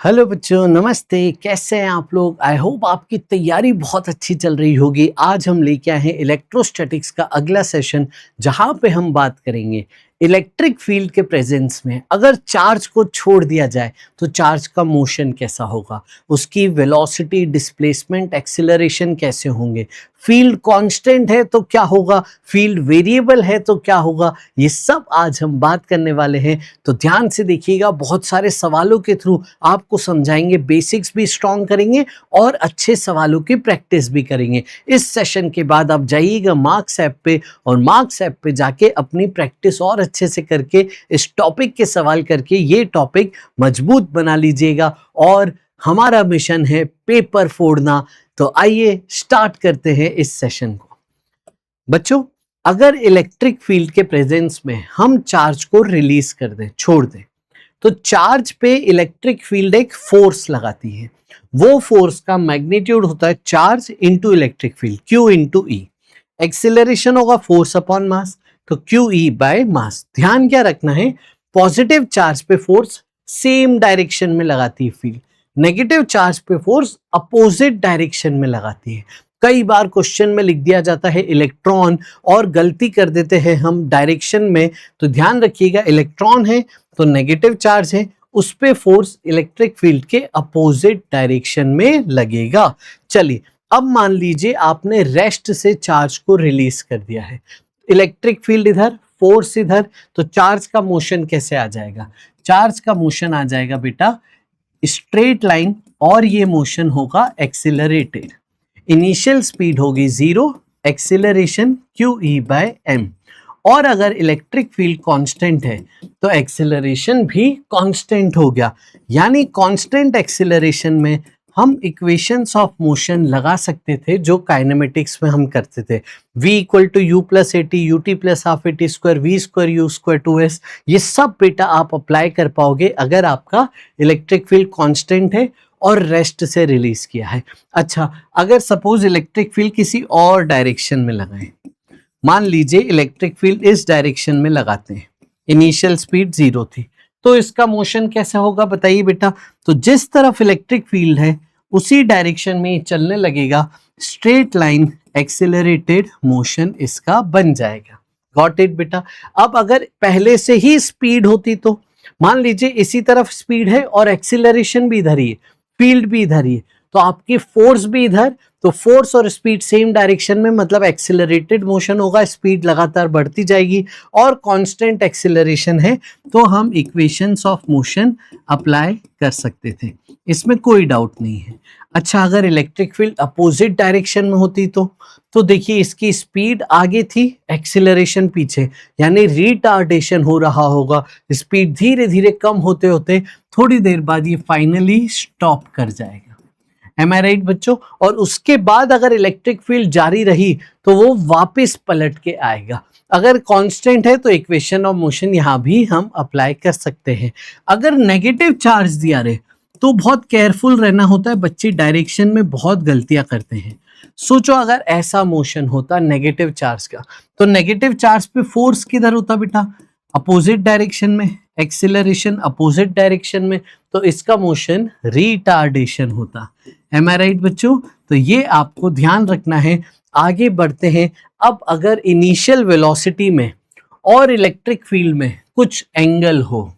Hello बच्चों, नमस्ते। कैसे हैं आप लोग? आई होप आपकी तैयारी बहुत अच्छी चल रही होगी। आज हम लेके आए हैं इलेक्ट्रोस्टैटिक्स का अगला सेशन, जहां पे हम बात करेंगे इलेक्ट्रिक फील्ड के प्रेजेंस में अगर चार्ज को छोड़ दिया जाए तो चार्ज का मोशन कैसा होगा, उसकी वेलोसिटी, डिस्प्लेसमेंट, एक्सीलरेशन कैसे होंगे, फील्ड कांस्टेंट है तो क्या होगा, फील्ड वेरिएबल है तो क्या होगा, ये सब आज हम बात करने वाले हैं। तो ध्यान से देखिएगा, बहुत सारे सवालों के थ्रू आपको समझाएंगे, बेसिक्स भी स्ट्रॉन्ग करेंगे और अच्छे सवालों की प्रैक्टिस भी करेंगे। इस सेशन के बाद आप जाइएगा मार्क्स ऐप पे और मार्क्स ऐप पे जाके अपनी प्रैक्टिस और अच्छे से करके इस टॉपिक के सवाल करके ये टॉपिक मजबूत बना लीजिएगा। और हमारा मिशन है पेपर फोड़ना। तो आइए स्टार्ट करते हैं इस सेशन को। बच्चों, अगर इलेक्ट्रिक फील्ड के प्रेजेंस में हम चार्ज को रिलीज कर दें, छोड़ दें, तो चार्ज पे इलेक्ट्रिक फील्ड एक फोर्स लगाती है। वो फोर्स का मैग्नीट्यूड होता है charge into electric field, Q into E. Acceleration होगा फोर्स अपॉन मास, तो क्यू ई बाय मास। ध्यान क्या रखना है, पॉजिटिव चार्ज पे फोर्स सेम डायरेक्शन में लगाती है फील्ड, नेगेटिव चार्ज पे फोर्स अपोजिट डायरेक्शन में लगाती है। कई बार क्वेश्चन में लिख दिया जाता है इलेक्ट्रॉन और गलती कर देते हैं हम डायरेक्शन में, तो ध्यान रखिएगा इलेक्ट्रॉन है तो नेगेटिव चार्ज है, उस पे फोर्स इलेक्ट्रिक फील्ड के अपोजिट डायरेक्शन में लगेगा। चलिए, अब मान लीजिए आपने रेस्ट से चार्ज को रिलीज कर दिया है, इलेक्ट्रिक फील्ड इधर, फोर्स इधर, तो चार्ज का मोशन कैसे आ जाएगा? चार्ज का मोशन आ जाएगा बेटा स्ट्रेट लाइन, और ये मोशन होगा एक्सिलरेटेड। इनिशियल स्पीड होगी 0, acceleration Q E by M. और अगर इलेक्ट्रिक फील्ड कांस्टेंट है तो एक्सिलरेशन भी कांस्टेंट हो गया। यानी कांस्टेंट एक्सिलरेशन में हम इक्वेशंस ऑफ मोशन लगा सकते थे जो काइनेमेटिक्स में हम करते थे। v equal to U plus A T, U T plus half A T square, V square U square 2s। ये सब बेटा आप अप्लाई कर पाओगे अगर आपका इलेक्ट्रिक फील्ड कांस्टेंट है और रेस्ट से रिलीज किया है। अच्छा, अगर सपोज इलेक्ट्रिक फील्ड किसी और डायरेक्शन में लगाएं, मान लीजिए इलेक्ट्रिक फील्ड इस डायरेक्शन में लगाते हैं, इनिशियल स्पीड 0 थी, तो इसका मोशन कैसे होगा बताइए बेटा? तो जिस तरफ इलेक्ट्रिक फील्ड है उसी डायरेक्शन में चलने लगेगा, स्ट्रेट लाइन एक्सिलरेटेड मोशन इसका बन जाएगा। गॉट इट बेटा? अब अगर पहले से ही स्पीड होती तो मान लीजिए इसी तरफ स्पीड है और एक्सिलरेशन भी इधर ही है, फील्ड भी इधर ही है, तो आपकी फोर्स भी इधर, तो फोर्स और स्पीड सेम डायरेक्शन में, मतलब एक्सिलरेटेड मोशन होगा, स्पीड लगातार बढ़ती जाएगी और कांस्टेंट एक्सिलरेशन है, तो हम इक्वेशंस ऑफ मोशन अप्लाई कर सकते थे, इसमें कोई डाउट नहीं है। अच्छा, अगर इलेक्ट्रिक फील्ड अपोजिट डायरेक्शन में होती तो देखिए इसकी स्पीड आगे थी, एक्सिलरेशन पीछे, यानी रिटार्डेशन हो रहा होगा, स्पीड धीरे धीरे कम होते होते थोड़ी देर बाद ये फाइनली स्टॉप कर जाएगा। एम आई राइट बच्चों? और उसके बाद अगर इलेक्ट्रिक फील्ड जारी रही तो वो वापस पलट के आएगा। अगर कांस्टेंट है तो इक्वेशन ऑफ मोशन यहां भी हम अप्लाई कर सकते हैं। अगर नेगेटिव चार्ज दिया रहे तो बहुत केयरफुल रहना होता है, बच्चे डायरेक्शन में बहुत गलतियां करते हैं। सोचो अगर ऐसा मोशन होता नेगेटिव चार्ज का, तो नेगेटिव चार्ज पे फोर्स किधर होता बेटा? अपोजिट डायरेक्शन में, एक्सिलरेशन अपोजिट डायरेक्शन में, तो इसका मोशन रिटार्डेशन होता। एम आई राइट बच्चों? तो ये आपको ध्यान रखना है। आगे बढ़ते हैं। अब अगर इनिशियल वेलोसिटी में और इलेक्ट्रिक फील्ड में कुछ एंगल हो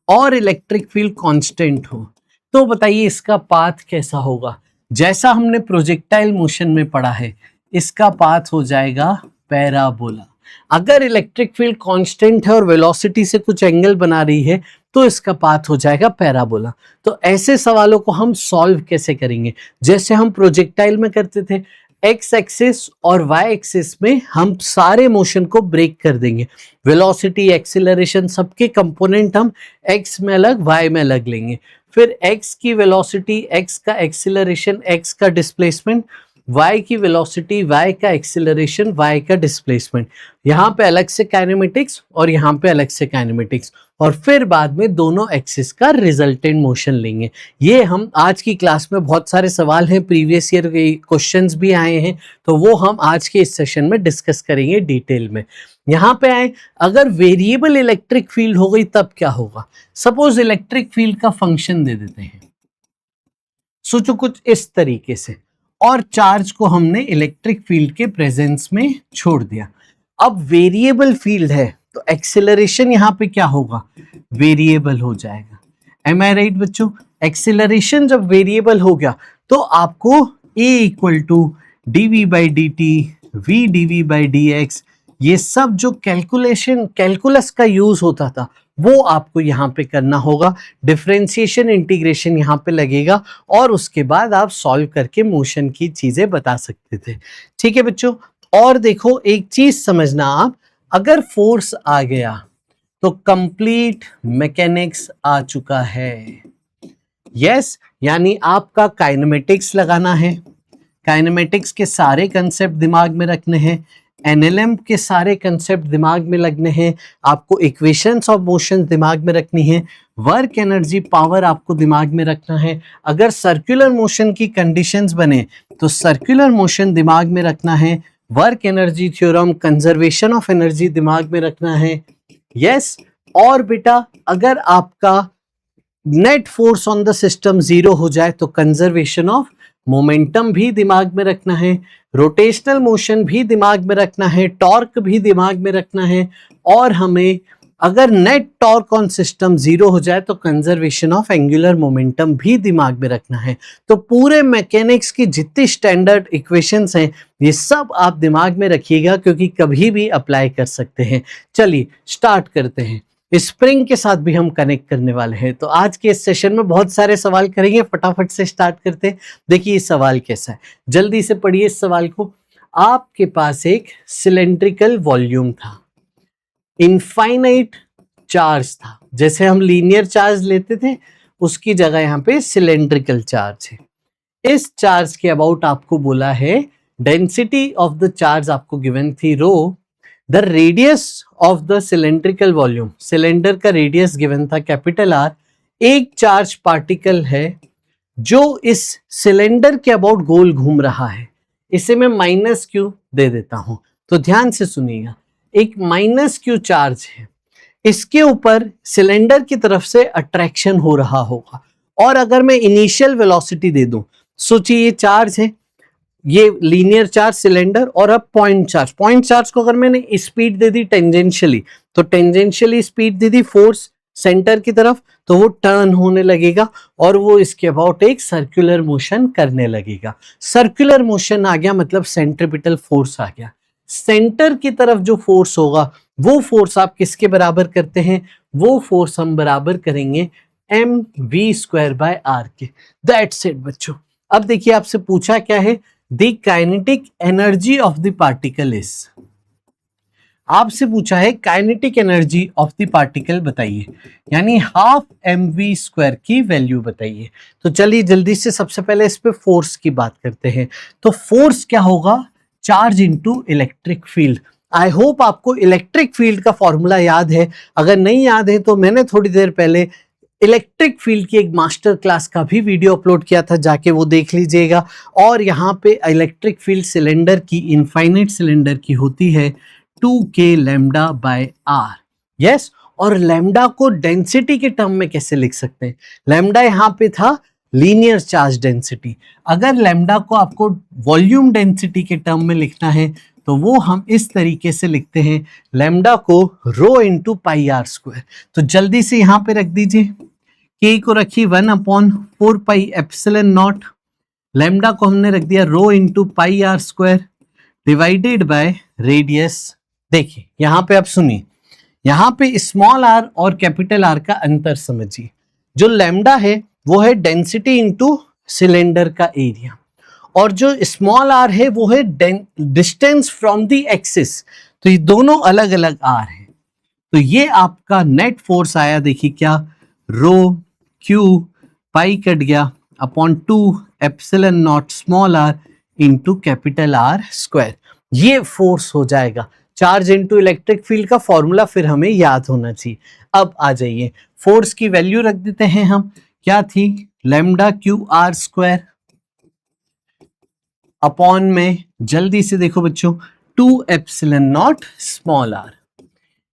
और इलेक्ट्रिक फील्ड कांस्टेंट हो, तो बताइए इसका पाथ कैसा होगा? जैसा हमने प्रोजेक्टाइल मोशन में पढ़ा है, इसका पाथ हो जाएगा पैराबोला। अगर इलेक्ट्रिक फील्ड कांस्टेंट है और वेलोसिटी से कुछ एंगल बना रही है तो इसका पाथ हो जाएगा पैराबोला। तो ऐसे सवालों को हम सॉल्व कैसे करेंगे? जैसे हम प्रोजेक्टाइल में करते थे, एक्स एक्सिस और वाई एक्सिस में हम सारे मोशन को ब्रेक कर देंगे, वेलोसिटी, एक्सिलरेशन सबके कंपोनेंट हम एक्स में अलग, वाई में अलग लेंगे। फिर एक्स की वेलोसिटी, एक्स का एक्सिलरेशन, एक्स का डिस्प्लेसमेंट, y की वेलोसिटी, y का एक्सिलरेशन, y का डिस्प्लेसमेंट, यहाँ पे अलग से काइनेमेटिक्स और यहाँ पे अलग से काइनेमेटिक्स, और फिर बाद में दोनों एक्सिस का रिजल्टेंट मोशन लेंगे। ये हम आज की क्लास में बहुत सारे सवाल हैं, प्रीवियस ईयर के क्वेश्चंस भी आए हैं, तो वो हम आज के इस सेशन में डिस्कस करेंगे डिटेल में। यहाँ पे आए, अगर वेरिएबल इलेक्ट्रिक फील्ड हो गई तब क्या होगा? सपोज इलेक्ट्रिक फील्ड का फंक्शन दे देते हैं, सोचो कुछ इस तरीके से, और चार्ज को हमने इलेक्ट्रिक फील्ड के प्रेजेंस में छोड़ दिया। अब वेरिएबल फील्ड है तो एक्सेलरेशन यहाँ पे क्या होगा, वेरिएबल हो जाएगा। एम आई राइट बच्चों? एक्सेलरेशन जब वेरिएबल हो गया तो आपको A equal to dv by D T, V dv by D X, ये सब जो कैलकुलस का यूज होता था वो आपको यहाँ पे करना होगा। डिफरेंशिएशन इंटीग्रेशन यहाँ पे लगेगा और उसके बाद आप सॉल्व करके मोशन की चीजें बता सकते थे। ठीक है बच्चों? और देखो एक चीज समझना आप, अगर फोर्स आ गया तो कंप्लीट मैकेनिक्स आ चुका है। यस, यानी आपका काइनेमेटिक्स लगाना है, काइनेमेटिक्स के सारे कंसेप्ट दिमाग में रखने हैं, एनएलएम के सारे कंसेप्ट दिमाग में लगने हैं, आपको इक्वेशंस ऑफ मोशन दिमाग में रखनी है, वर्क एनर्जी पावर आपको दिमाग में रखना है। अगर सर्कुलर मोशन की कंडीशंस बने तो सर्कुलर मोशन दिमाग में रखना है, work energy theorem, conservation of energy दिमाग में रखना है। यस, और बेटा अगर आपका net force on the system zero हो जाए तो कंजर्वेशन ऑफ मोमेंटम भी दिमाग में रखना है, रोटेशनल मोशन भी दिमाग में रखना है, टॉर्क भी दिमाग में रखना है, और हमें अगर net torque on system zero हो जाए तो कंजर्वेशन ऑफ एंगुलर मोमेंटम भी दिमाग में रखना है। तो पूरे मैकेनिक्स की जितनी स्टैंडर्ड इक्वेशंस हैं ये सब आप दिमाग में रखिएगा, क्योंकि कभी भी अप्लाई कर सकते हैं। चलिए स्टार्ट करते हैं। स्प्रिंग के साथ भी हम कनेक्ट करने वाले हैं, तो आज के इस सेशन में बहुत सारे सवाल करेंगे। फटाफट से स्टार्ट करते हैं। देखिए सवाल कैसा है, जल्दी से पढ़िए इस सवाल को। आपके पास एक सिलेंड्रिकल वॉल्यूम था, इनफाइनाइट चार्ज था, जैसे हम लीनियर चार्ज लेते थे उसकी जगह यहाँ पे सिलेंड्रिकल चार्ज है। इस चार्ज के अबाउट आपको बोला है डेंसिटी ऑफ द चार्ज आपको गिवन थी rho, the radius of the cylindrical volume, cylinder का रेडियस गिवन था कैपिटल आर, एक चार्ज पार्टिकल है जो इस सिलेंडर के अबाउट गोल घूम रहा है, इसे मैं माइनस क्यू दे देता हूं। तो ध्यान से सुनिएगा, एक माइनस क्यू चार्ज है, इसके ऊपर सिलेंडर की तरफ से अट्रैक्शन हो रहा होगा, और अगर मैं इनिशियल वेलोसिटी दे दूं, सोचिए ये चार्ज है, ये लीनियर चार्ज सिलेंडर, और अब पॉइंट चार्ज को अगर मैंने स्पीड दे दी टेंजेंशियली, तो tangentially speed they the force centre की तरफ, तो वो टर्न होने लगेगा और वो इसके अबाउट एक सर्कुलर मोशन करने लगेगा। सर्कुलर मोशन आ गया मतलब सेंट्रीपिटल फोर्स आ गया। सेंटर की तरफ जो फोर्स होगा वो फोर्स आप किसके बराबर करते हैं, वो फोर्स हम बराबर करेंगे mv² बाय r के। दैट्स इट बच्चों। अब देखिए आपसे पूछा क्या है, the kinetic energy of the particle is, आपसे पूछा है kinetic energy of the particle बताइए, यानी हाफ mv² की वैल्यू बताइए। तो चलिए जल्दी से सबसे पहले इस पे फोर्स की बात करते हैं। तो फोर्स क्या होगा, charge into electric field. I hope आपको इलेक्ट्रिक फील्ड का फॉर्मूला याद है, अगर नहीं याद है तो मैंने थोड़ी देर पहले इलेक्ट्रिक फील्ड की एक मास्टर क्लास का भी वीडियो अपलोड किया था, जाके वो देख लीजिएगा। और यहाँ पे इलेक्ट्रिक फील्ड सिलेंडर की, इनफाइनाइट सिलेंडर की होती है 2k lambda by R. Yes, और लैम्डा को डेंसिटी के टर्म में कैसे लिख सकते हैं, लैम्डा यहाँ पे था लीनियर चार्ज डेंसिटी, अगर लैम्डा को आपको वॉल्यूम डेंसिटी के टर्म में लिखना है तो वो हम इस तरीके से लिखते हैं, लैम्डा को रो इंटू पाई आर स्क्वायर। तो जल्दी से यहाँ पे रख दीजिए, के को रखिए 1/4 पाई एप्सिलॉन नॉट, लैम्डा को हमने रख दिया rho into pi R square divided by radius. देखिए यहाँ पे आप सुनिए, यहाँ पे स्मॉल आर और कैपिटल आर का अंतर समझिए। जो लैम्डा है वो है डेंसिटी इंटू सिलेंडर का एरिया, और जो स्मॉल आर है वो है डिस्टेंस फ्रॉम द एक्सिस। तो ये दोनों अलग अलग आर हैं। तो ये आपका नेट फोर्स आया, देखिए क्या, रो क्यू पाई कट गया upon 2 epsilon not small R into capital R square, ये फोर्स हो जाएगा। चार्ज इंटू इलेक्ट्रिक फील्ड का फॉर्मूला फिर हमें याद होना चाहिए। अब आ जाइए फोर्स की वैल्यू रख देते हैं हम, क्या थी, lambda Q R square upon में, जल्दी से देखो बच्चों, 2 epsilon not small R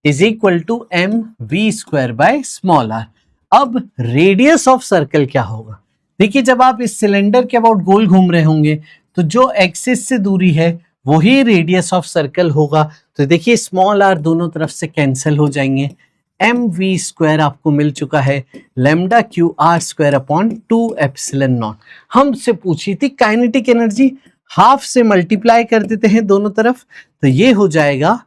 is equal to mv² by small R. अब रेडियस ऑफ सर्कल क्या होगा, देखिए जब आप इस सिलेंडर के अबाउट गोल घूम रहे होंगे तो जो एक्सिस से दूरी है वही रेडियस ऑफ सर्कल होगा। तो देखिए स्मॉल आर दोनों तरफ से कैंसिल हो जाएंगे। एम वी स्क्वायर आपको मिल चुका है lambda Q R square upon 2 epsilon not. हमसे पूछी थी काइनेटिक एनर्जी, हाफ से मल्टीप्लाई कर देते हैं दोनों तरफ, तो ये हो जाएगा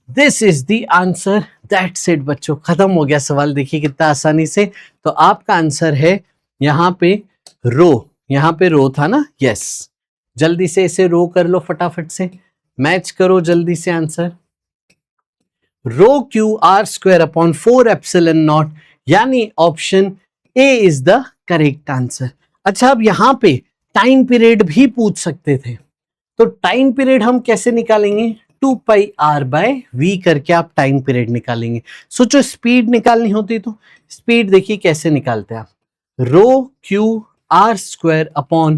this is the answer. That's it बच्चों, खत्म हो गया सवाल। देखिए कितना आसानी से। तो आपका आंसर है यहाँ पे रो, यहाँ पे रो था ना, यस। जल्दी से इसे रो कर लो, फटाफट से मैच करो जल्दी से answer. Rho Q R square upon 4 epsilon naught, यानी option A is the correct answer. अच्छा अब यहां पे टाइम पीरियड भी पूछ सकते थे, तो टाइम पीरियड हम कैसे निकालेंगे? 2 पाई आर बाय वी करके आप टाइम पीरियड निकालेंगे। सोचो स्पीड निकालनी होती तो स्पीड देखिए कैसे निकालते हैं आप, rho Q R square upon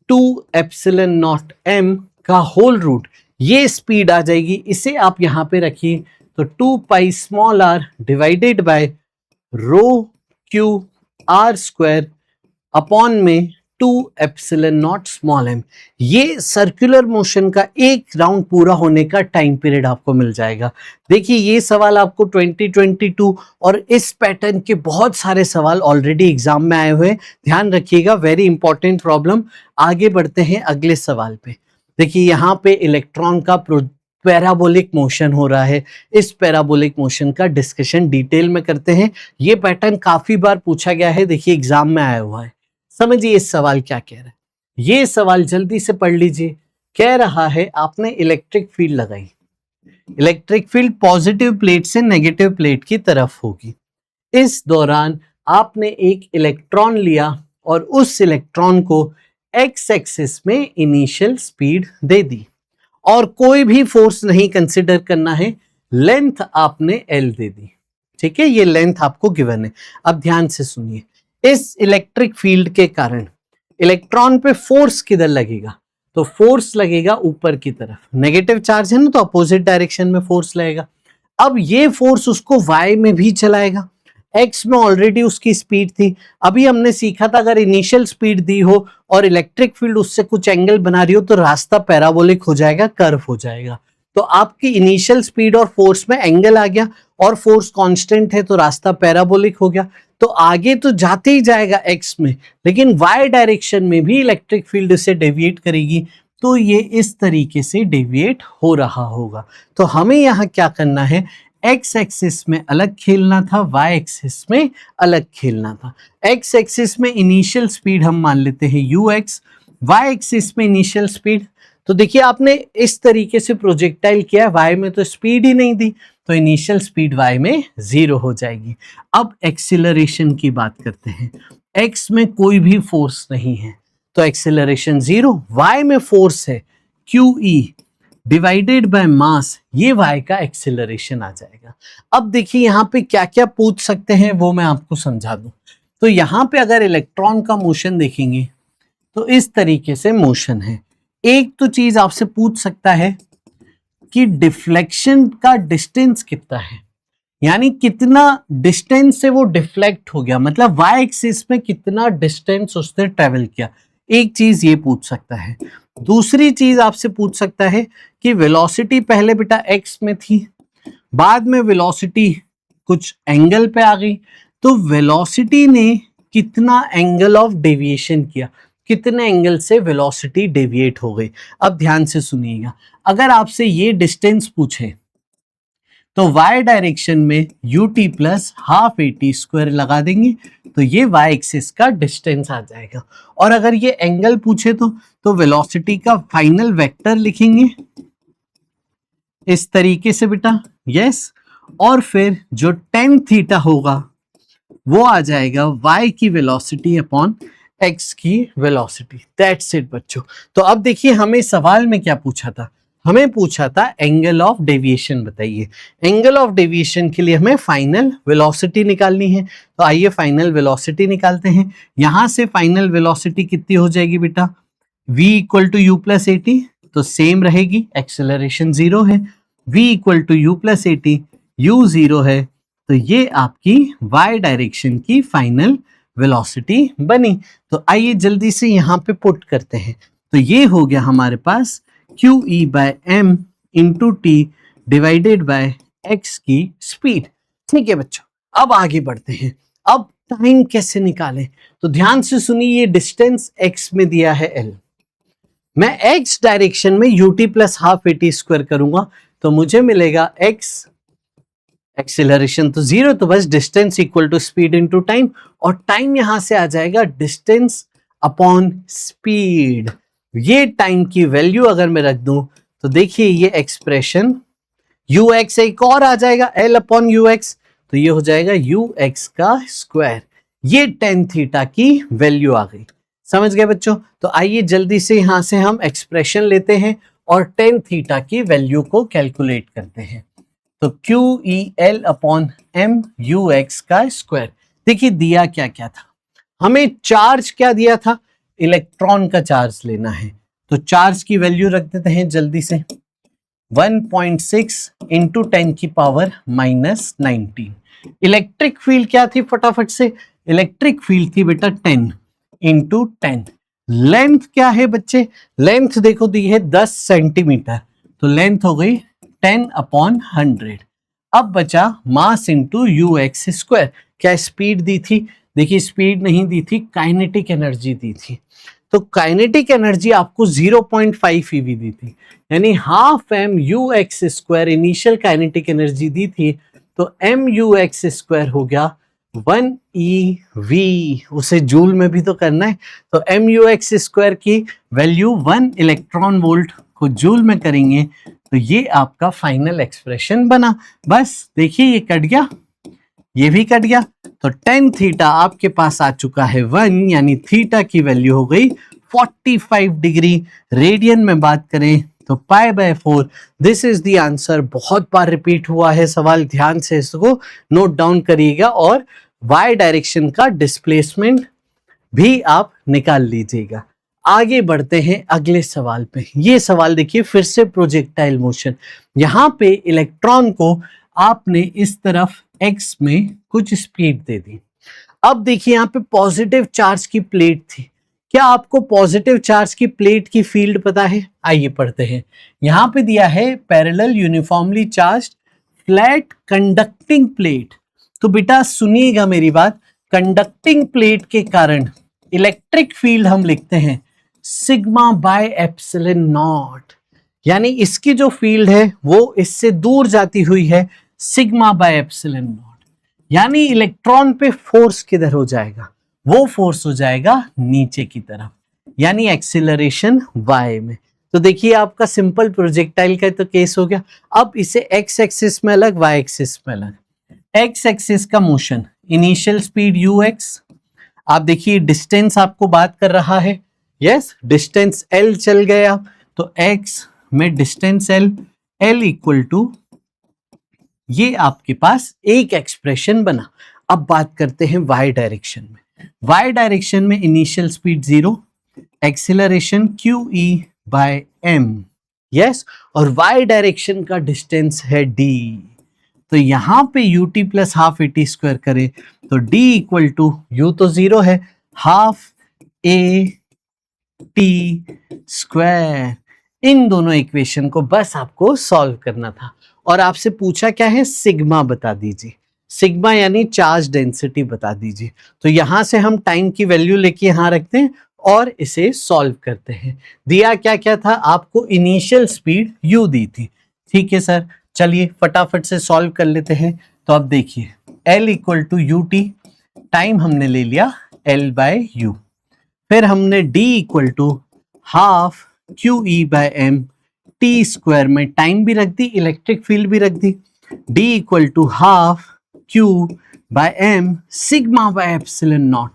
2 epsilon naught M का होल रूट, ये स्पीड आ जाएगी। इसे आप यहां पे रखिए तो 2 pi small R divided by rho Q R square upon में 2 एप्सिलॉन नॉट स्मॉल एम। ये सर्कुलर मोशन का एक राउंड पूरा होने का टाइम पीरियड आपको मिल जाएगा। देखिए ये सवाल आपको 2022 और इस पैटर्न के बहुत सारे सवाल ऑलरेडी एग्जाम में आए हुए, ध्यान रखिएगा, वेरी इंपॉर्टेंट प्रॉब्लम। आगे बढ़ते हैं अगले सवाल पे। देखिए यहाँ पे इलेक्ट्रॉन का पैराबोलिक मोशन हो रहा है। इस पैराबोलिक मोशन का डिस्कशन डिटेल में करते हैं। ये पैटर्न काफी बार पूछा गया है, देखिए एग्जाम में आया हुआ है। समझिए इस सवाल क्या कह रहा है। ये सवाल जल्दी से पढ़ लीजिए। कह रहा है आपने इलेक्ट्रिक फील्ड लगाई, इलेक्ट्रिक फील्ड पॉजिटिव प्लेट से नेगेटिव प्लेट की तरफ होगी। इस दौरान आपने एक इलेक्ट्रॉन लिया और उस इलेक्ट्रॉन को एक्स एक्सिस में इनिशियल स्पीड दे दी और कोई भी फोर्स नहीं कंसिडर करना है, लेंथ आपने एल दे दी। ठीक है, ये लेंथ आपको गिवन है। अब ध्यान से सुनिए, इस इलेक्ट्रिक फील्ड के कारण इलेक्ट्रॉन पे फोर्स किधर लगेगा? तो फोर्स लगेगा ऊपर की तरफ, नेगेटिव चार्ज है ना, तो अपोजिट डायरेक्शन में फोर्स लगेगा। अब ये फोर्स उसको वाई में भी चलाएगा, एक्स में ऑलरेडी उसकी स्पीड थी। अभी हमने सीखा था अगर इनिशियल स्पीड दी हो और इलेक्ट्रिक फील्ड उससे कुछ एंगल बना रही हो तो रास्ता पैराबोलिक हो जाएगा, कर्व हो जाएगा। तो आपकी इनिशियल स्पीड और फोर्स में एंगल आ गया और फोर्स कांस्टेंट है तो रास्ता पैराबोलिक हो गया। तो आगे तो जाते ही जाएगा एक्स में, लेकिन वाई डायरेक्शन में भी इलेक्ट्रिक फील्ड से डेविएट करेगी, तो ये इस तरीके से डेविएट हो रहा होगा। तो हमें यहाँ क्या करना है, एक्स एक्सिस में अलग खेलना था, वाई एक्सिस में अलग खेलना था। एक्स एक्सिस में इनिशियल स्पीड हम मान लेते हैं यू एक्स, वाई एक्सिस में इनिशियल स्पीड। तो देखिए आपने इस तरीके से प्रोजेक्टाइल किया, वाई में तो स्पीड ही नहीं दी, तो इनिशियल स्पीड वाई में 0 हो जाएगी। अब एक्सीलरेशन की बात करते हैं। एक्स में कोई भी फोर्स नहीं है तो एक्सीलरेशन 0, वाई में फोर्स है Q E divided by mass, ये वाई का एक्सीलरेशन आ जाएगा। अब देखिए यहाँ पे क्या क्या पूछ सकते हैं वो मैं आपको समझा दूं। तो यहाँ पे अगर इलेक्ट्रॉन का मोशन देखेंगे तो इस तरीके से मोशन है। एक तो चीज आपसे पूछ सकता है कि डिफ्लेक्शन का डिस्टेंस कितना है, यानी कितना डिस्टेंस से वो डिफ्लेक्ट हो गया, मतलब वाई एक्सिस में कितना डिस्टेंस उसने ट्रेवल किया। एक चीज ये पूछ सकता है। दूसरी चीज आपसे पूछ सकता है कि वेलोसिटी पहले बेटा एक्स में थी, बाद में वेलोसिटी कुछ एंगल पे आ गई, तो वेलोसिटी ने कितना एंगल ऑफ डेविएशन किया, कितने एंगल से वेलोसिटी डेविएट हो गई। अब ध्यान से सुनिएगा, अगर आपसे ये डिस्टेंस पूछे तो y डायरेक्शन में ut plus half AT square लगा देंगे तो ये y एक्सिस का डिस्टेंस आ जाएगा। और अगर ये एंगल पूछे तो वेलोसिटी का फाइनल वेक्टर लिखेंगे इस तरीके से बेटा, यस। और फिर जो tan थीटा होगा वो आ जाएगा y की वेलोसिटी अपॉन x की वेलोसिटी। दैट्स इट बच्चों। तो अब देखिए हमें सवाल में क्या पूछा था, हमें पूछा था एंगल ऑफ डेविएशन बताइए। एंगल ऑफ डेविएशन के लिए हमें फाइनल वेलोसिटी निकालनी है, तो आइए फाइनल वेलोसिटी निकालते हैं। यहां से फाइनल वेलोसिटी कितनी हो जाएगी बेटा, v equal to U plus A T, तो सेम रहेगी, एक्सेलरेशन 0 है। v equal to U plus A T, u 0 है, तो ये आपकी y डायरेक्शन की फाइनल वेलोसिटी बनी। तो आइए जल्दी से यहाँ पे पुट करते हैं। तो ये हो गया हमारे पास QE/m into T divided by x की स्पीड। ठीक है बच्चों, अब आगे बढ़ते हैं। अब टाइम कैसे निकालें? तो ध्यान से सुनिए, ये डिस्टेंस x में दिया है l, मैं x डायरेक्शन में ut plus half at square करूंगा तो मुझे मिलेगा x एक्सेलरेशन तो 0, तो बस distance equal to speed into time, और टाइम यहां से आ जाएगा डिस्टेंस अपॉन स्पीड। ये टाइम की वैल्यू अगर मैं रख दूं तो देखिए ये एक्सप्रेशन ux एक और आ जाएगा l अपॉन ux, तो ये हो जाएगा ux का स्क्वायर। ये tan थीटा की वैल्यू आ गई। समझ गए बच्चों? तो आइए जल्दी से यहां से हम एक्सप्रेशन लेते हैं और tan थीटा की वैल्यू को कैलकुलेट करते हैं। तो QEL अपॉन m ux का स्क्वायर। देखिए दिया क्या क्या था, हमें चार्ज क्या दिया था, इलेक्ट्रॉन का चार्ज लेना है। तो चार्ज की वैल्यू रख देते हैं जल्दी से, 1.6 इंटू 10 की पावर -19। इलेक्ट्रिक फील्ड क्या थी, फटाफट से, इलेक्ट्रिक फील्ड थी बेटा 10 इंटू 10। लेंथ क्या है बच्चे, लेंथ देखो दी है 10 सेंटीमीटर, तो लेंथ हो गई 10 अपॉन 100। अब बचा मास इंटू ux स्क्वायर। क्या स्पीड दी थी? देखिए स्पीड नहीं दी थी, काइनेटिक एनर्जी दी थी। तो काइनेटिक एनर्जी आपको 0.5 eV दी थी, यानी half m ux square initial kinetic energy दी थी। तो m ux स्क्वायर हो गया 1 eV, उसे जूल में भी तो करना है। तो m ux स्क्वायर की वैल्यू 1 इलेक्ट्रॉन वोल्ट को जूल में करेंगे तो ये आपका फाइनल एक्सप्रेशन बना। बस देखिए ये कट गया, ये भी कट गया, तो tan थीटा आपके पास आ चुका है 1, यानी थीटा की वैल्यू हो गई 45 डिग्री। रेडियन में बात करें तो π/4। This is the answer. बहुत बार रिपीट हुआ है सवाल, ध्यान से इसको नोट डाउन करिएगा और y डायरेक्शन का डिस्प्लेसमेंट भी आप निकाल लीजिएगा। आगे बढ़ते हैं अगले सवाल पे। ये सवाल देखिए फिर से प्रोजेक्टाइल मोशन। यहाँ पे इलेक्ट्रॉन को आपने इस तरफ x में कुछ स्पीड दे दी। अब देखिए यहाँ पे पॉजिटिव चार्ज की प्लेट थी। क्या आपको पॉजिटिव चार्ज की प्लेट की फील्ड पता है? आइए पढ़ते हैं। यहाँ पे दिया है parallel uniformly charged flat conducting plate. तो बेटा सुनिएगा मेरी बात, कंडक्टिंग प्लेट के कारण इलेक्ट्रिक फील्ड हम लिखते हैं सिग्मा बाय एप्सिलॉन नॉट, यानी इसकी जो फील्ड है वो इससे दूर जाती हुई है सिग्मा बाय एप्सिलॉन नॉट, यानी इलेक्ट्रॉन पे फोर्स किधर हो जाएगा, वो फोर्स हो जाएगा नीचे की तरफ, यानी एक्सीलरेशन y में। तो देखिए आपका सिंपल प्रोजेक्टाइल का तो केस हो गया। अब इसे x एक्सिस में अलग, y एक्सिस में अलग। x एक्सिस का मोशन, इनिशियल स्पीड ux, आप देखिए डिस्टेंस आपको बात कर रहा है, यस डिस्टेंस l चल गया, तो x में डिस्टेंस l इक्वल टू, ये आपके पास एक एक्सप्रेशन बना। अब बात करते हैं y डायरेक्शन में। y डायरेक्शन में initial speed 0, acceleration QE/m, yes, और y डायरेक्शन का डिस्टेंस है d। तो यहां पे ut plus half at square करें तो d इक्वल टू, u तो 0 है, हाफ at स्क्वायर। इन दोनों इक्वेशन को बस आपको सॉल्व करना था और आपसे पूछा क्या है, सिग्मा बता दीजिए। सिग्मा यानी चार्ज डेंसिटी बता दीजिए। तो यहां से हम टाइम की वैल्यू लेके यहां रखते हैं और इसे सॉल्व करते हैं। दिया क्या क्या था आपको, इनिशियल स्पीड u दी थी। ठीक है सर, चलिए फटाफट से सॉल्व कर लेते हैं। तो अब देखिए l equal to ut, time हमने ले लिया l/u, फिर हमने d equal to half QE/m, T square में टाइम भी रख दी, इलेक्ट्रिक फील्ड भी रख दी, d equal to half Q/m sigma by epsilon not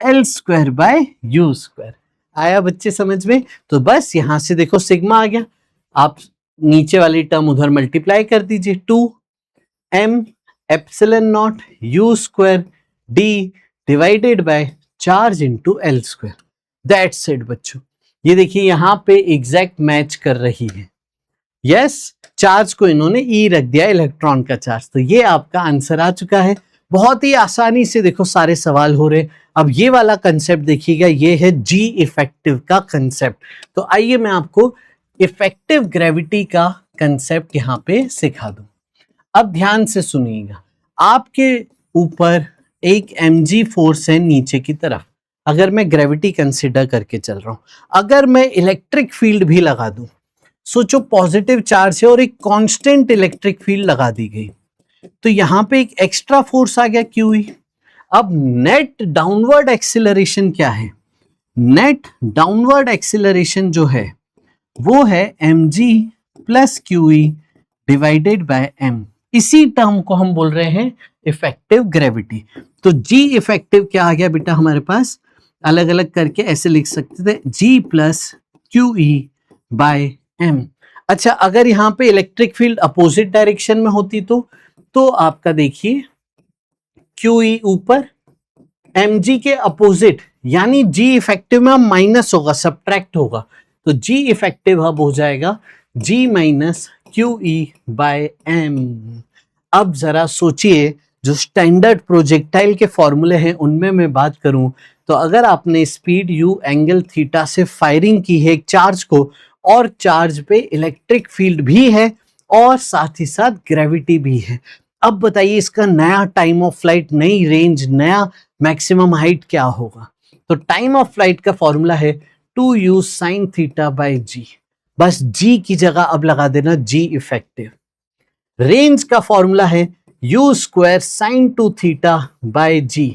l square by u square. आया बच्चे समझ में? तो बस यहां से देखो सिग्मा आ गया, आप नीचे वाली टर्म उधर मल्टीप्लाई कर दीजिए, 2m epsilon not u square d divided by charge into l square. That's it बच्चों। ये देखिए यहां पे एग्जैक्ट मैच कर रही है, यस चार्ज को इन्होंने E रख दिया, इलेक्ट्रॉन का चार्ज। तो ये आपका आंसर आ चुका है। बहुत ही आसानी से देखो सारे सवाल हो रहे। अब ये वाला कंसेप्ट देखिएगा, ये है जी इफेक्टिव का कंसेप्ट। तो आइए मैं आपको इफेक्टिव ग्रेविटी का कंसेप्ट यहाँ पे सिखा दूं। अब ध्यान से सुनिएगा, आपके ऊपर एक mg फोर्स है नीचे की तरफ, अगर मैं ग्रेविटी कंसिडर करके चल रहा हूं, अगर मैं इलेक्ट्रिक फील्ड भी लगा दूं, सोचो पॉजिटिव चार्ज है और एक कांस्टेंट इलेक्ट्रिक फील्ड लगा दी गई, तो यहां पे एक एक्स्ट्रा फोर्स आ गया QE। अब नेट डाउनवर्ड एक्सीलरेशन क्या है? नेट डाउनवर्ड एक्सीलरेशन जो है वो है mg plus QE divided by m। इसी टर्म को हम बोल रहे हैं इफेक्टिव ग्रेविटी। तो g इफेक्टिव क्या आ गया बेटा हमारे पास, अलग अलग करके ऐसे लिख सकते थे, g plus QE by m। अच्छा, अगर यहाँ पे इलेक्ट्रिक फील्ड अपोजिट डायरेक्शन में होती तो आपका देखिए QE ऊपर, mg के अपोजिट, यानी g इफेक्टिव में माइनस होगा, सब्ट्रैक्ट होगा, तो g इफेक्टिव अब हो जाएगा g minus QE by m। अब जरा सोचिए, जो स्टैंडर्ड प्रोजेक्टाइल के फॉर्मूले हैं उनमें मैं बात करूं तो अगर आपने स्पीड u एंगल थीटा से फायरिंग की है एक चार्ज को, और चार्ज पे इलेक्ट्रिक फील्ड भी है और साथ ही साथ ग्रेविटी भी है, अब बताइए इसका नया टाइम ऑफ फ्लाइट, नई रेंज, नया मैक्सिमम हाइट क्या होगा? तो टाइम ऑफ फ्लाइट का फॉर्मूला है 2u sin theta by g। बस g की जगह अब लगा देना g इफेक्टिव। रेंज का फॉर्मूला है u square sign 2 theta by g।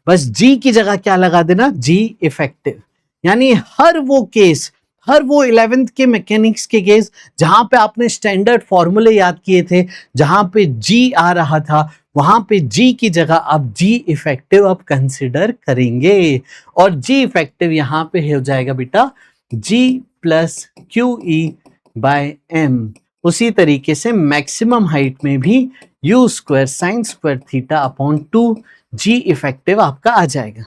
बस g की जगह क्या लगा देना, g इफेक्टिव। यानी हर वो केस, हर वो 11th के मैकेनिक्स के केस जहां पे आपने स्टैंडर्ड फॉर्मूले याद किए थे, जहां पे g आ रहा था, वहां पे g की जगह आप g इफेक्टिव अब कंसिडर करेंगे, और g इफेक्टिव यहां पे हो जाएगा बेटा g plus QE by m। उसी तरीके से मैक्सिमम हाइट में भी u square sine square theta upon 2 g effective आपका आ जाएगा।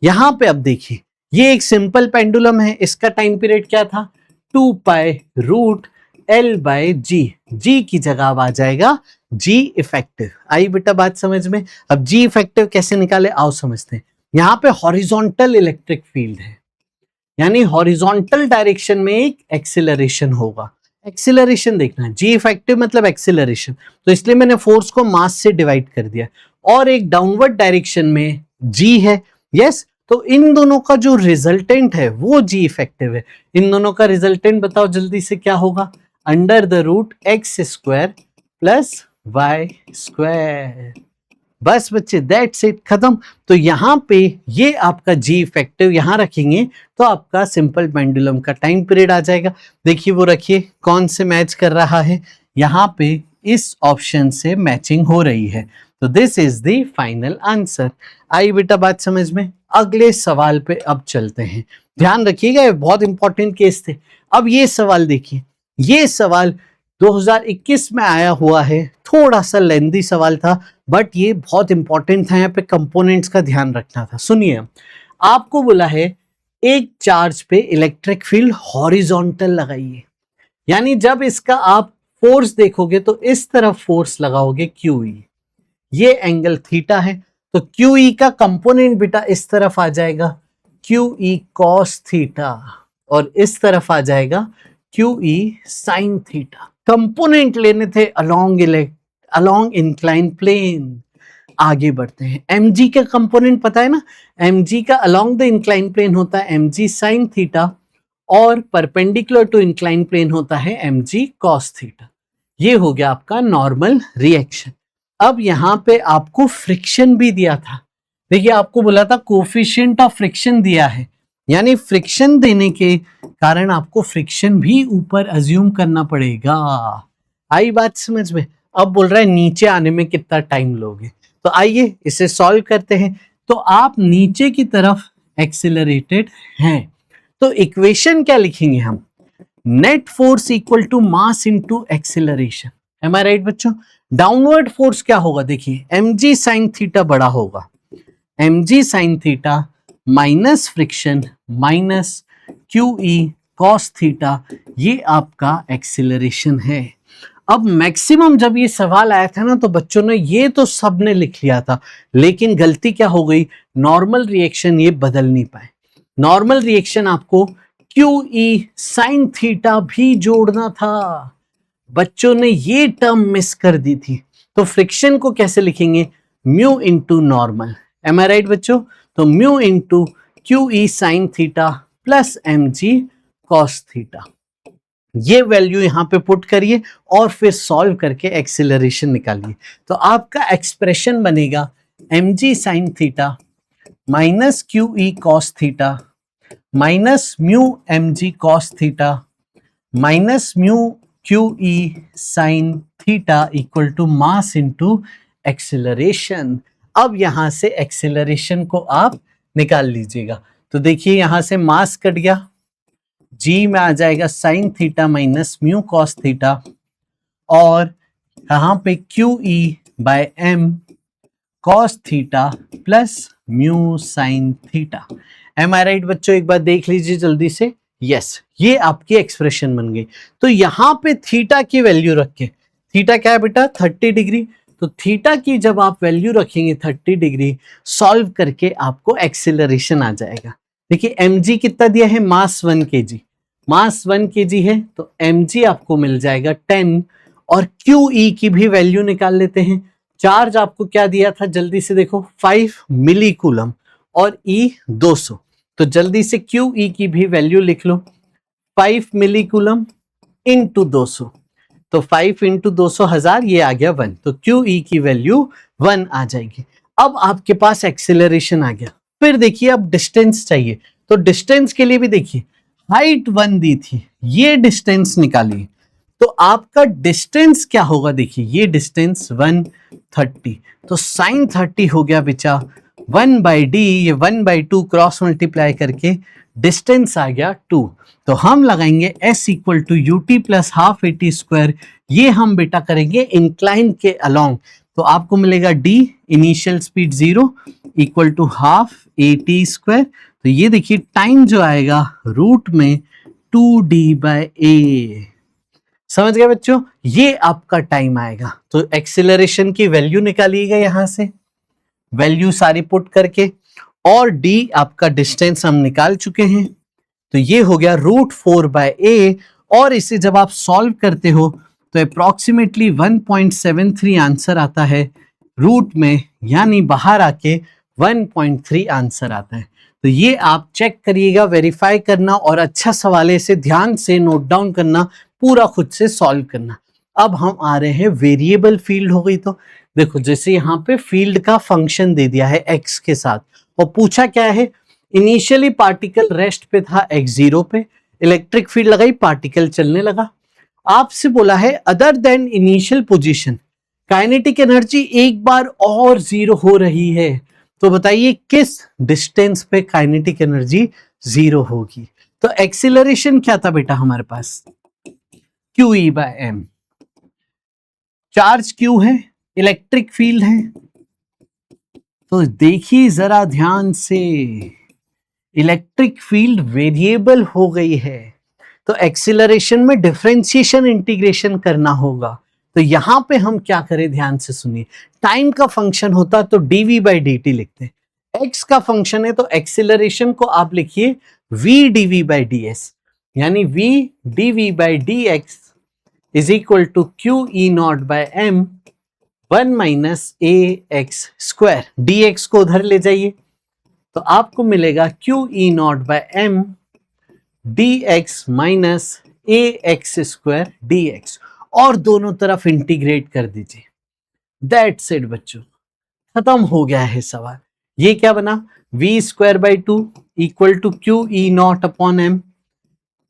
यहां पे अब देखिए, ये एक सिंपल पेंडुलम है, इसका टाइम पीरियड क्या था, 2 pi root L by G। G की जगह अब आ जाएगा G इफेक्टिव। आई बेटा बात समझ में? अब G इफेक्टिव कैसे निकाले, आओ समझते हैं। यहाँ पे हॉरिजॉन्टल इलेक्ट्रिक फील्ड है, यानी हॉरिजॉन्टल डायरेक्शन में एक एक्सीलरेशन होगा। एक्सीलरेशन देखना है, जी इफेक्टिव मतलब एक्सीलरेशन, तो इसलिए मैंने फोर्स को मास से डिवाइड कर दिया, और एक डाउनवर्ड डायरेक्शन में जी है, यस, तो इन दोनों का जो रिजल्टेंट है वो जी इफेक्टिव है। इन दोनों का रिजल्टेंट बताओ जल्दी से क्या होगा, under the root X square plus Y square. बस बच्चे दैट्स इट, खत्म। तो यहाँ पे ये आपका जी इफेक्टिव यहाँ रखेंगे तो आपका सिंपल पेंडुलम का टाइम पीरियड आ जाएगा। देखिए वो रखिए कौन से मैच कर रहा है, यहाँ पे इस ऑप्शन से मैचिंग हो रही है, तो this is the final answer. आई बेटा बात समझ में? अगले सवाल पे अब चलते हैं, ध्यान रखिएगा ये बहुत इंपॉर्टेंट केस थे। अब ये सवाल देखिए, ये सवाल 2021 में आया हुआ है, थोड़ा सा लेंदी सवाल था बट ये बहुत इंपॉर्टेंट था, यहाँ पे कंपोनेंट्स का ध्यान रखना था। सुनिए, आपको बोला है एक चार्ज पे इलेक्ट्रिक फील्ड हॉरिजॉन्टल लगाइए, यानी जब इसका आप फोर्स देखोगे तो इस तरफ फोर्स लगाओगे QE, ये एंगल थीटा है, तो QE का कंपोनेंट बेटा इस तरफ आ जाएगा QE cos थीटा, और इस तरफ आ जाएगा QE sin थीटा। कंपोनेंट लेने थे अलोंग इंक्लाइन प्लेन। आगे बढ़ते हैं, mg का कंपोनेंट पता है ना, mg का अलोंग द इंक्लाइन प्लेन होता है mg sin थीटा, और परपेंडिकुलर टू इंक्लाइन प्लेन होता है mg cos थीटा। ये हो गया आपका नॉर्मल रिएक्शन। अब यहाँ पे आपको फ्रिक्शन भी दिया था, देखिए आपको बोला था कोफिशिएंट ऑफ फ्रिक्शन दिया है, यानी फ्रिक्शन देने के कारण आपको फ्रिक्शन भी ऊपर अज्यूम करना पड़ेगा। आई बात समझ में? अब बोल रहा है नीचे आने में कितना टाइम लोगे, तो आइए इसे सॉल्व करते हैं। तो आप नीचे की तरफ एक्सिलरेटेड हैं, तो इक्वेशन क्या लिखेंगे हम, net force equal to mass into acceleration. Am I right बच्चों? डाउनवर्ड फोर्स क्या होगा, देखिए mg sin थीटा बड़ा होगा, mg sin theta minus friction minus QE cos theta, ये आपका एक्सिलरेशन है। अब मैक्सिमम जब ये सवाल आया था ना तो बच्चों ने ये तो सबने लिख लिया था, लेकिन गलती क्या हो गई, नॉर्मल रिएक्शन ये बदल नहीं पाए। नॉर्मल रिएक्शन आपको QE sin थीटा भी जोड़ना था, बच्चों ने ये टर्म मिस कर दी थी। तो फ्रिक्शन को कैसे लिखेंगे, mu into normal, M I right बच्चों? तो mu into QE sin theta plus mg cos theta, ये वैल्यू यहां पे पुट करिए और फिर सॉल्व करके एक्सीलरेशन निकालिए। तो आपका एक्सप्रेशन बनेगा mg sin theta minus QE cos theta minus mu mg cos theta minus mu QE sin theta equal to mass into acceleration. अब यहां से एक्सीलरेशन को आप निकाल लीजिएगा। तो देखिए यहां से मास कट गया, जी में आ जाएगा sine theta minus mu cos theta, और यहां पे QE by m cos theta plus mu sine theta. Am I right बच्चों? एक बार देख लीजिए जल्दी से। यस, ये आपकी एक्सप्रेशन बन गई। तो यहां पे थीटा की वैल्यू रख के, थीटा क्या है बेटा, 30 डिग्री, तो थीटा की जब आप वैल्यू रखेंगे 30 डिग्री, सॉल्व करके आपको एक्सीलरेशन आ जाएगा। देखिए mg कितना दिया है, मास 1 kg, मास 1 kg है तो mg आपको मिल जाएगा 10, और QE की भी वैल्यू निकाल लेते हैं। चार्ज आपको क्या दिया था, जल्दी से देखो, 5 मिली कूलम और E 200, तो जल्दी से QE की भी वैल्यू लिख लो, 5 मिली कूलम इंटू 200, तो 5 इंटू 200 हजार, ये आ गया 1, तो QE की वैल्यू 1 आ जाएगी। अब आपके पास एक्सेलरेशन आ गया। फिर देखिए अब डिस्टेंस चाहिए, तो डिस्टेंस के लिए भी देखिए हाइट 1 दी थी, ये डिस्टेंस निकालिए, तो आपका डिस्टेंस क्या होगा, देखिए ये डिस्टेंस 130, तो साइन 30 हो गया बेचा 1/d, ये 1/2 क्रॉस मल्टीप्लाई करके डिस्टेंस आ गया 2। तो हम लगाएंगे s equal to UT plus half AT square, ये हम बेटा करेंगे इंक्लाइन के अलोंग, तो आपको मिलेगा d initial speed 0 equal to half AT square, तो ये देखिए टाइम जो आएगा रूट में 2d/a। समझ गए बच्चों, ये आपका टाइम आएगा। तो एक्सीलरेशन की वैल्यू निकालिएगा यहां से, वैल्यू सारी पुट करके, और d आपका डिस्टेंस हम निकाल चुके हैं, तो ये हो गया √4/a, और इसे जब आप सॉल्व करते हो तो अप्रोक्सीमेटली 1.73 आंसर आता है रूट में, यानी बाहर आके 1.3 आंसर आता है। तो ये आप चेक करिएगा, वेरीफाई करना, और अच्छा सवाल है, इसे ध्यान से नोट डाउन करना, पूरा खुद से सॉल्व करना। अब हम आ रहे हैं वेरिएबल फील्ड हो गई, तो देखो जैसे यहाँ पे फील्ड का फंक्शन दे दिया है x के साथ, और पूछा क्या है, इनिशियली पार्टिकल रेस्ट पे था x0 पे, इलेक्ट्रिक फील्ड लगाई, पार्टिकल चलने लगा। आपसे बोला है other than initial position kinetic energy एक बार और 0 हो रही है, तो बताइए किस डिस्टेंस पे काइनेटिक एनर्जी 0 होगी। तो एक्सीलरेशन क्या था बेटा हमारे पास, QE/m, चार्ज Q है, इलेक्ट्रिक फील्ड है, तो देखिए जरा ध्यान से, इलेक्ट्रिक फील्ड वेरिएबल हो गई है, तो एक्सीलरेशन में डिफरेंशिएशन इंटीग्रेशन करना होगा। तो यहां पे हम क्या करें, ध्यान से सुनिए, टाइम का फंक्शन होता तो dv/dt लिखते हैं, x का फंक्शन है तो एक्सीलरेशन को आप लिखिए v dv/ds, यानी v dv/dx is equal to QE0/m 1 minus ax square, dx को उधर ले जाइए, तो आपको मिलेगा QE0/m dx minus ax square dx, और दोनों तरफ इंटीग्रेट कर दीजिए। दैट्स इट बच्चों, खत्म हो गया है सवाल। ये क्या बना, v²/2 equal to QE0/m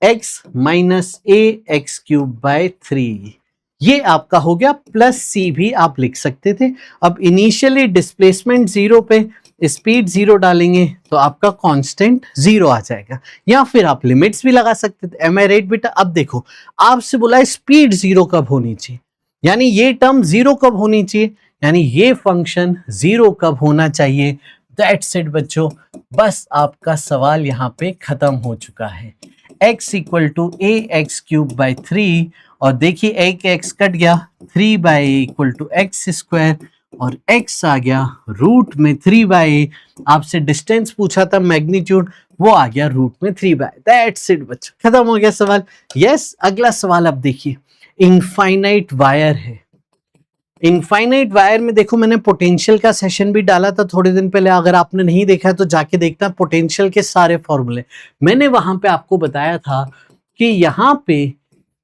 x minus ax³ ये आपका हो गया, प्लस c भी आप लिख सकते थे। अब इनिशियली डिस्प्लेसमेंट 0 पे, स्पीड 0 डालेंगे तो आपका कांस्टेंट 0 आ जाएगा, या फिर आप लिमिट्स भी लगा सकते थे। एम आई राइट बेटा? अब देखो आपसे बोला है स्पीड 0 कब होनी चाहिए, यानी ये टर्म 0 कब होनी चाहिए, यानी ये फंक्शन 0 कब होना चाहिए। दैट्स इट बच्चों, बस आपका सवाल यहाँ पे खत्म हो चुका है। x इक्वल टू ax³ 3 और देखिए एक x कट गया, 3/a equal to X square, और x आ गया रूट में 3/a। आपसे डिस्टेंस पूछा था मैग्नीट्यूड, वो आ गया रूट में 3/a। दैट्स इट बच्चों, खत्म हो गया सवाल। यस, अगला सवाल अब देखिए, इनफाइनाइट वायर है। इनफाइनाइट वायर में देखो मैंने पोटेंशियल का सेशन भी डाला था थोड़े दिन पहले, अगर आपने नहीं देखा है तो जाके देखना, पोटेंशियल के सारे फॉर्मूले मैंने वहां पे आपको बताया था कि यहाँ पे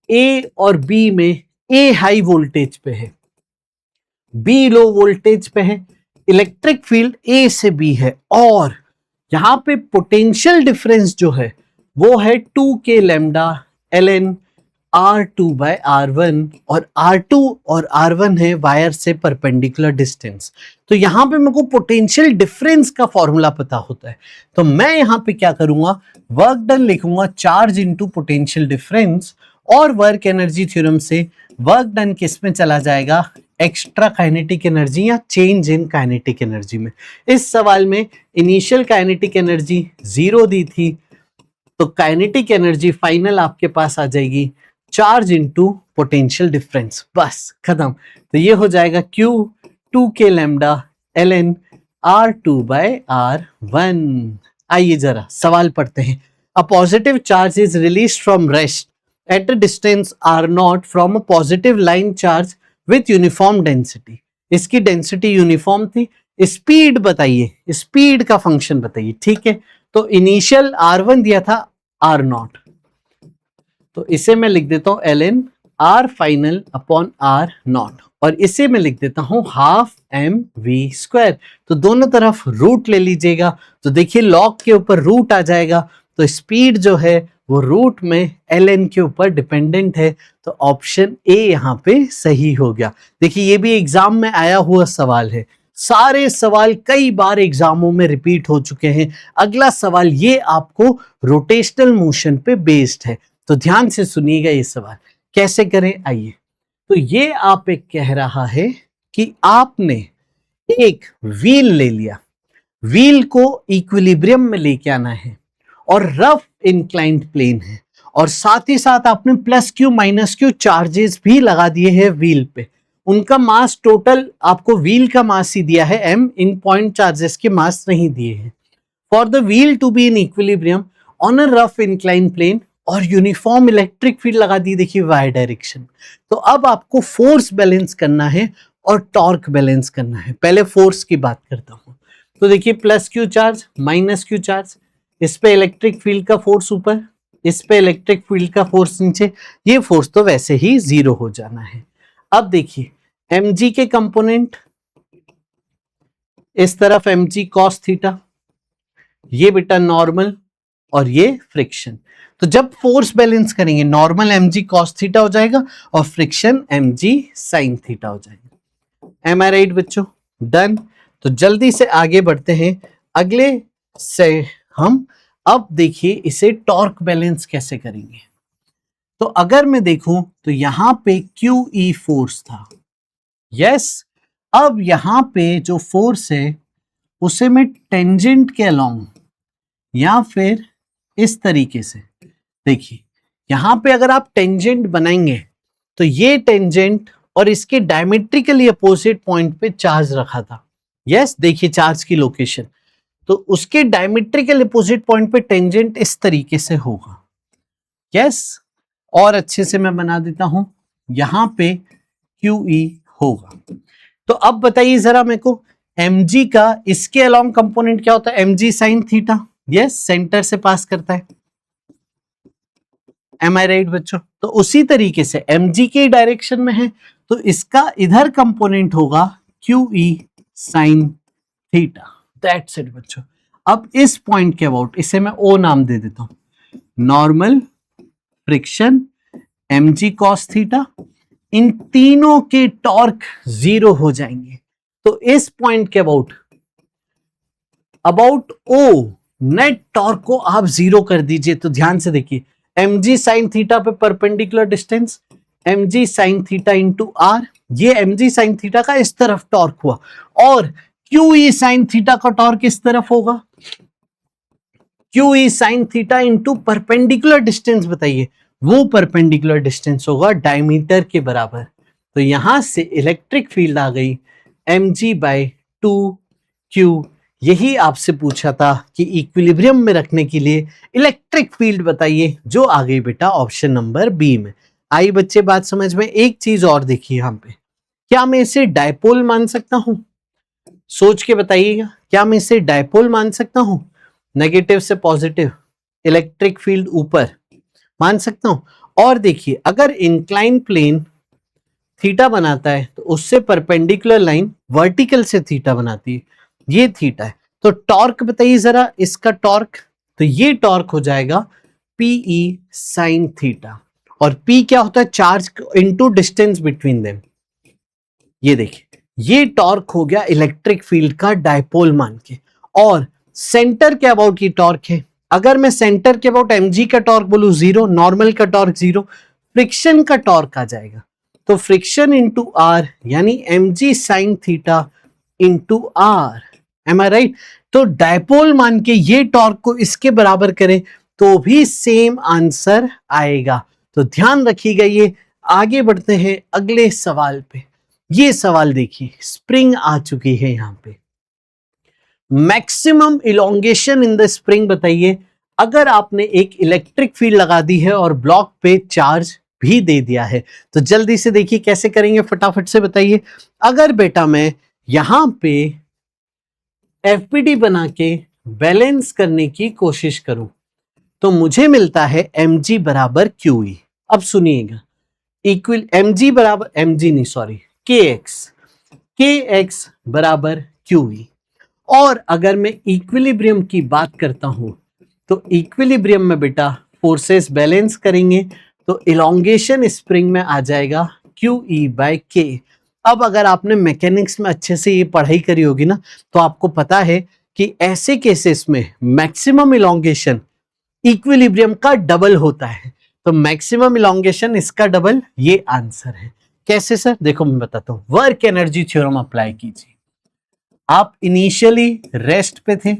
ए और बी में ए हाई वोल्टेज पे है, बी लो वोल्टेज पे है, इलेक्ट्रिक फील्ड ए से बी है, और यहाँ पे पोटेंशियल डिफरेंस जो है वो है 2k लैम्डा ln R2/R1, और R2 और R1 है वायर से परपेंडिकुलर डिस्टेंस। तो यहां पे मेरे को पोटेंशियल डिफरेंस का फॉर्मूला पता होता है, तो मैं यहां पे क्या करूंगा, वर्क डन लिखूंगा चार्ज इनटू पोटेंशियल डिफरेंस, और वर्क एनर्जी थ्योरम से वर्क डन किस में चला जाएगा, एक्स्ट्रा काइनेटिक एनर्जी या चेंज इन काइनेटिक एनर्जी में। इस सवाल में इनिशियल काइनेटिक एनर्जी 0 दी थी, तो काइनेटिक एनर्जी फाइनल आपके पास आ जाएगी चार्ज इनटू पोटेंशियल डिफरेंस, बस खत्म। तो ये हो जाएगा Q 2k lambda ln R2/R1। आइए जरा सवाल पढ़ते हैं। A positive charge is release from rest at a distance R0 from a positive line charge with uniform density. इसकी डेंसिटी यूनिफॉर्म थी। स्पीड बताइए, स्पीड का फंक्शन बताइए, ठीक है। तो इनिशियल R1 दिया था R0, तो इसे मैं लिख देता हूं ln R final upon R0, और इसे मैं लिख देता हूं हाफ mv²। तो दोनों तरफ रूट ले लीजिएगा, तो देखिए लॉग के ऊपर रूट आ जाएगा, तो स्पीड जो है वो रूट में ln के ऊपर डिपेंडेंट है, तो ऑप्शन ए यहां पे सही हो गया। देखिए ये भी एग्जाम में आया हुआ सवाल है, सारे सवाल कई बार एग्जामों में रिपीट हो चुके हैं। अगला सवाल ये आपको रोटेशनल मोशन पे बेस्ड है, तो ध्यान से सुनिएगा ये सवाल कैसे करें। आइए, तो ये आप एक कह रहा है कि आपने एक व्हील ले लिया, व्हील को इक्विलिब्रियम में लेके आना है, और रफ इंक्लाइंड प्लेन है, और साथ ही साथ आपने plus Q minus Q charges भी लगा दिए हैं व्हील पे। उनका मास टोटल आपको व्हील का मास ही दिया है m, इन पॉइंट चार्जेस के मास नहीं दिए हैं। For the wheel to be in equilibrium on a rough incline plane, और यूनिफॉर्म इलेक्ट्रिक फील्ड लगा दी देखिए वाई डायरेक्शन। तो अब आपको फोर्स बैलेंस करना है और टॉर्क बैलेंस करना है। पहले फोर्स की बात करता हूं, तो देखिए plus Q charge minus Q charge, इस पे इलेक्ट्रिक फील्ड का फोर्स ऊपर, इस पे इलेक्ट्रिक फील्ड का फोर्स नीचे, ये फोर्स तो वैसे ही 0 हो जाना है। अब देखिए mg के कंपोनेंट, इस तरफ mg cos थीटा, ये बेटा नॉर्मल, और ये फ्रिक्शन। तो जब फोर्स बैलेंस करेंगे नॉर्मल mg cos थीटा हो जाएगा और फ्रिक्शन mg sin थीटा हो जाएगा। एम आई राइट बच्चों? डन। तो जल्दी से आगे बढ़ते हैं अगले से हम। अब देखिए इसे टॉर्क बैलेंस कैसे करेंगे। तो अगर मैं देखूं तो यहां पे QE फोर्स था, यस। अब यहां पे जो फोर्स है उसे मैं टेंजेंट के अलोंग या फिर इस तरीके से, देखिए यहां पे अगर आप टेंजेंट बनाएंगे तो ये टेंजेंट और इसके डायमेट्रिकली अपोजिट पॉइंट पे चार्ज रखा था, यस। देखिए चार्ज की लोकेशन, तो उसके डायमेट्रिकल अपोजिट पॉइंट पे टेंजेंट इस तरीके से होगा, यस। और अच्छे से मैं बना देता हूं, यहां पे QE होगा। तो अब बताइए जरा मेरे को, mg का इसके अलोंग कंपोनेंट क्या होता है, mg sin theta, yes, centre से पास करता है। एम आई राइट बच्चों? तो उसी तरीके से mg के डायरेक्शन में है, तो इसका इधर कंपोनेंट होगा QE sin theta. That's it बच्चों। अब इस पॉइंट के अबाउट इसे मैं O नाम दे देता हूं, normal, friction, mg cos theta, इन तीनों के टॉर्क 0 हो जाएंगे। तो इस पॉइंट के अबाउट O नेट टॉर्क को आप 0 कर दीजिए। तो ध्यान से देखिए, mg sin थीटा पे perpendicular distance mg sin theta into r, ये mg sin थीटा का इस तरफ टॉर्क हुआ, और QE sin थीटा का टॉर्क इस तरफ होगा, QE sin theta into perpendicular distance बताइए, वो परपेंडिकुलर डिस्टेंस होगा डायमीटर के बराबर। तो यहां से इलेक्ट्रिक फील्ड आ गई mg/2q। यही आपसे पूछा था कि इक्विलिब्रियम में रखने के लिए इलेक्ट्रिक फील्ड बताइए, जो आ गई बेटा ऑप्शन नंबर बी में। आई बच्चे बात समझ में। एक चीज और देखिए यहाँ पे, क्या मैं इसे डायपोल मान सकता हूं? सोच के बताइएगा, क्या मैं इसे डायपोल मान सकता हूं? नेगेटिव से पॉजिटिव इलेक्ट्रिक फील्ड ऊपर मान सकता हूं। और देखिए, अगर इंक्लाइन प्लेन थीटा बनाता है तो उससे परपेंडिकुलर लाइन वर्टिकल से थीटा बनाती है, ये थीटा है। तो टॉर्क बताइए जरा, इसका टॉर्क, तो ये टॉर्क हो जाएगा पीई साइन थीटा। और पी क्या होता है? Charge into distance between them. ये देखिए, ये टॉर्क हो गया इलेक्ट्रिक फील्ड का डायपोल मान के। और सेंटर के अबाउट ये टॉर्क है। अगर मैं सेंटर के अबाउट mg का टॉर्क बोलूं 0, नॉर्मल का टॉर्क 0, फ्रिक्शन का टॉर्क आ जाएगा। तो फ्रिक्शन इंटू आर यानी mg sine theta into R. Am I right? तो डायपोल मान के ये टॉर्क को इसके बराबर करें तो भी सेम आंसर आएगा। तो ध्यान रखिएगा ये। आगे बढ़ते हैं अगले सवाल पे। ये सवाल देखिए, स्प्रिंग आ चुकी है यहां पे। Maximum elongation in the spring बताइए। अगर आपने एक इलेक्ट्रिक फील्ड लगा दी है और ब्लॉक पे चार्ज भी दे दिया है, तो जल्दी से देखिए कैसे करेंगे, फटाफट से बताइए। अगर बेटा मैं यहां पे एफपीडी बना के बैलेंस करने की कोशिश करूं तो मुझे मिलता है mg बराबर QE। अब सुनिएगा, इक्वल mg बराबर mg नहीं सॉरी kx बराबर QE। और अगर मैं इक्विलिब्रियम की बात करता हूं तो इक्विलिब्रियम में बेटा फोर्सेस बैलेंस करेंगे तो इलोंगेशन स्प्रिंग में आ जाएगा QE/K। अब अगर आपने मैकेनिक्स में अच्छे से ये पढ़ाई करी होगी ना, तो आपको पता है कि ऐसे केसेस में मैक्सिमम इलोंगेशन इक्विलिब्रियम का डबल होता है। तो मैक्सिमम इलोंगेशन इसका डबल, ये आंसर है। कैसे सर? देखो मैं बताता हूं। वर्क एनर्जी थ्योरम अप्लाई कीजिए। आप इनिशियली रेस्ट पे थे,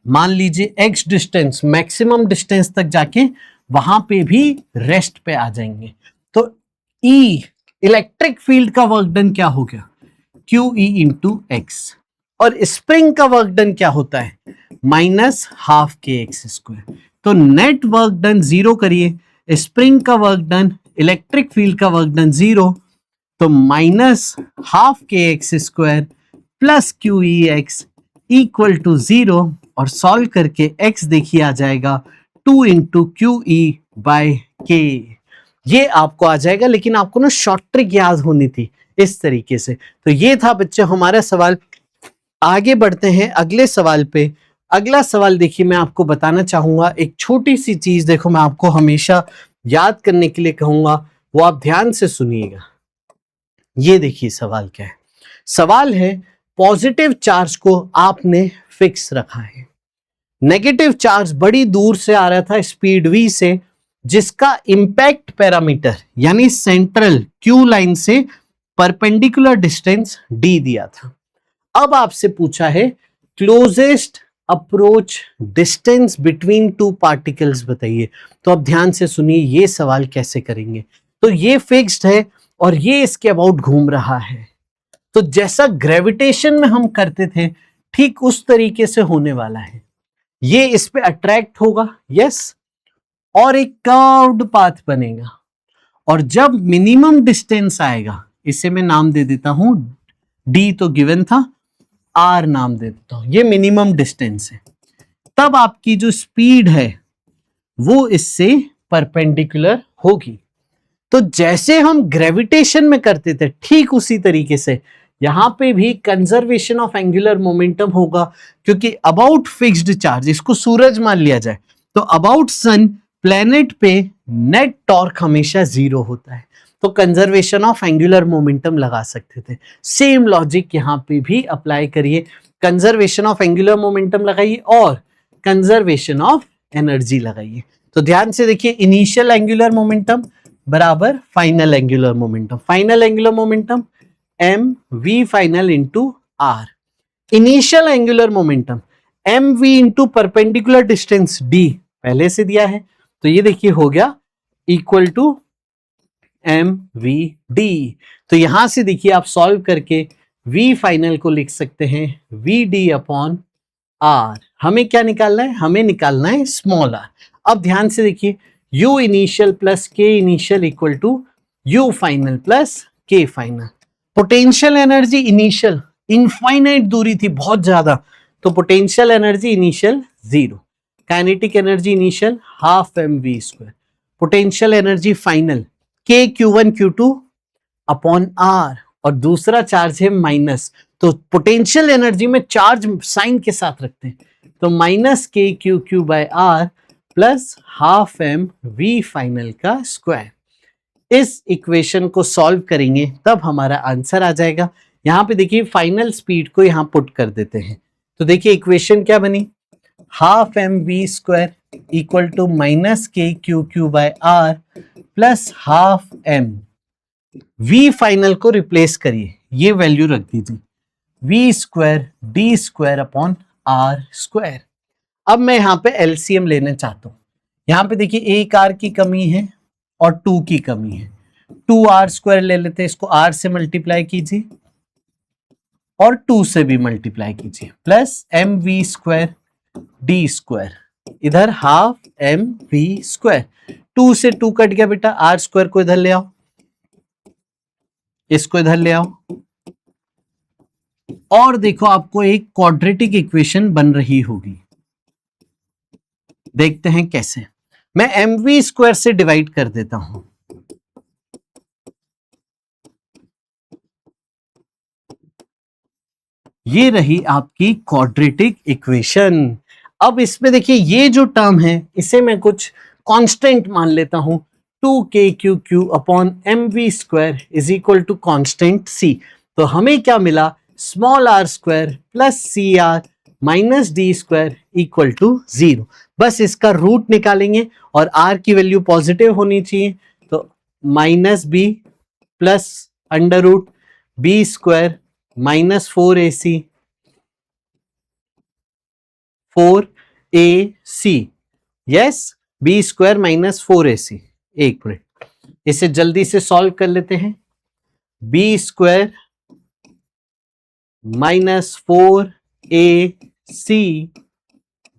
मान लीजिए x डिस्टेंस, मैक्सिमम डिस्टेंस तक जाके वहां पे भी रेस्ट पे आ जाएंगे। तो E इलेक्ट्रिक फील्ड का वर्क डन क्या हो गया? QE into x. और स्प्रिंग का वर्क डन क्या होता है? -12kx²। तो नेट वर्क डन 0 करिए, स्प्रिंग का वर्क डन, इलेक्ट्रिक फील्ड का वर्क डन 0, तो -12kx² plus QEx equal to 0। और सॉल्व करके x देखिए आ जाएगा 2 इंटू QE/K। ये आपको आ जाएगा, लेकिन आपको ना शॉर्ट ट्रिक याद होनी थी इस तरीके से। तो ये था बच्चे हमारा सवाल। आगे बढ़ते हैं अगले सवाल पे। अगला सवाल देखिए, मैं आपको बताना चाहूंगा एक छोटी सी चीज। देखो, मैं आपको हमेशा याद करने के लिए कहूंगा, वो आप ध्यान से सुनिएगा। ये देखिए सवाल क्या है। सवाल है, पॉजिटिव चार्ज को आपने फिक्स रखा है, नेगेटिव चार्ज बड़ी दूर से आ रहा था स्पीड v से, जिसका इंपैक्ट पैरामीटर यानी सेंट्रल q लाइन से परपेंडिकुलर डिस्टेंस d दिया था। अब आपसे पूछा है closest approach distance between two particles बताइए। तो अब ध्यान से सुनिए ये सवाल कैसे करेंगे। तो ये फिक्स्ड है और ये इसके अबाउट घूम रहा है। तो जैसा ग्रेविटेशन में हम करते थे ठीक उस तरीके से होने वाला है। ये इस पे अट्रैक्ट होगा, यस, और एक कर्व्ड पाथ बनेगा। और जब मिनिमम डिस्टेंस आएगा, इसे मैं नाम दे देता हूं d, तो गिवन था, r नाम दे देता हूं, ये मिनिमम डिस्टेंस है। तब आपकी जो स्पीड है वो इससे परपेंडिकुलर होगी। तो जैसे हम ग्रेविटेशन में करते थे ठीक उसी तरीके से यहां पे भी कंजर्वेशन ऑफ एंगुलर मोमेंटम होगा, क्योंकि अबाउट फिक्स्ड चार्ज, इसको सूरज मान लिया जाए तो अबाउट सन प्लेनेट पे नेट टॉर्क हमेशा 0 होता है। तो कंजर्वेशन ऑफ एंगुलर मोमेंटम लगा सकते थे। सेम लॉजिक यहां पे भी अप्लाई करिए, कंजर्वेशन ऑफ एंगुलर मोमेंटम लगाइए और कंजर्वेशन ऑफ एनर्जी लगाइए। तो ध्यान से देखिए, इनिशियल एंगुलर मोमेंटम बराबर final angular momentum, final angular momentum mv final into r। Initial angular momentum mv into perpendicular distance d पहले से दिया है, तो ये देखिए हो गया इक्वल टू mvd। तो यहां से देखिए आप सॉल्व करके v फाइनल को लिख सकते हैं vd अपॉन r। हमें क्या निकालना है? हमें निकालना है स्मॉल r। अब ध्यान से देखिए u initial plus k initial equal to u final plus k final. Potential energy initial infinite दूरी थी बहुत ज्यादा, तो potential energy initial 0, kinetic energy initial half mv², potential energy final k q1 q2 upon r, और दूसरा charge है minus, तो potential energy में चार्ज साइन के साथ रखते हैं, तो minus k q q by r plus half m v final का स्क्वायर। इस इक्वेशन को सॉल्व करेंगे तब हमारा आंसर आ जाएगा। यहां पे देखिए फाइनल स्पीड को यहां पुट कर देते हैं, तो देखिए इक्वेशन क्या बनी, half M V square equal to minus K Q Q by R plus half M. V final को रिप्लेस करिए, ये वैल्यू रख दीजिए V square D square upon R square. अब मैं यहां पे एलसीएम लेना चाहता हूं। यहां पे देखिए एक आर की कमी है और 2 की कमी है, 2r स्क्वायर ले लेते हैं, इसको r से मल्टीप्लाई कीजिए और 2 से भी मल्टीप्लाई कीजिए, plus M V square D square, इधर हाफ एम वी स्क्वायर, 2 से 2 कट गया बेटा, r स्क्वायर को इधर ले आओ, इसको इधर ले आओ, और देखो आपको एक क्वाड्रेटिक इक्वेशन बन रही होगी। देखते हैं कैसे। मैं एम वी स्क्वायर से डिवाइड कर देता हूं, ये रही आपकी क्वाड्रेटिक इक्वेशन। अब इसमें देखिए ये जो टर्म है इसे मैं कुछ कांस्टेंट मान लेता हूं, 2kq upon M V square is equal to constant c। तो हमें क्या मिला, small r square plus C R minus D square equal to 0। बस इसका रूट निकालेंगे और r की वैल्यू पॉजिटिव होनी चाहिए, तो minus b plus under root b square minus 4ac 4ac, yes, b square minus 4ac। एक मिनट, इसे जल्दी से सॉल्व कर लेते हैं, b square minus 4ac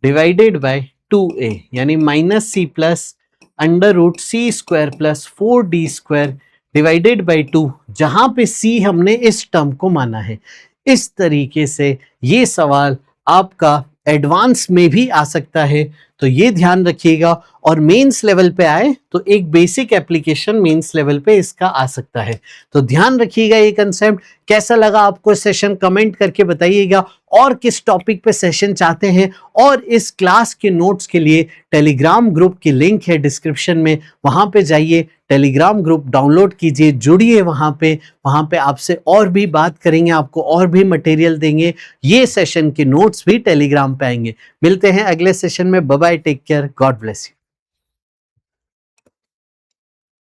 divided by 2a, यानी minus c plus under root c square plus 4d square divided by 2, जहां पे c हमने इस टर्म को माना है। इस तरीके से ये सवाल आपका एडवांस में भी आ सकता है, तो ये ध्यान रखिएगा। और मेंस लेवल पे आए तो एक बेसिक एप्लीकेशन मेंस लेवल पे इसका आ सकता है, तो ध्यान रखिएगा ये कंसेप्ट। कैसा लगा आपको सेशन कमेंट करके बताइएगा, और किस टॉपिक पे सेशन चाहते हैं। और इस क्लास के नोट्स के लिए टेलीग्राम ग्रुप की लिंक है डिस्क्रिप्शन में, वहां पे जाइए, टेलीग्राम ग्रुप डाउनलोड कीजिए, जुड़िए वहां पे आपसे और भी बात करेंगे, आपको और भी मटेरियल देंगे। ये सेशन के नोट्स भी टेलीग्राम पे आएंगे। मिलते हैं अगले सेशन में, bye bye, take care, God bless you.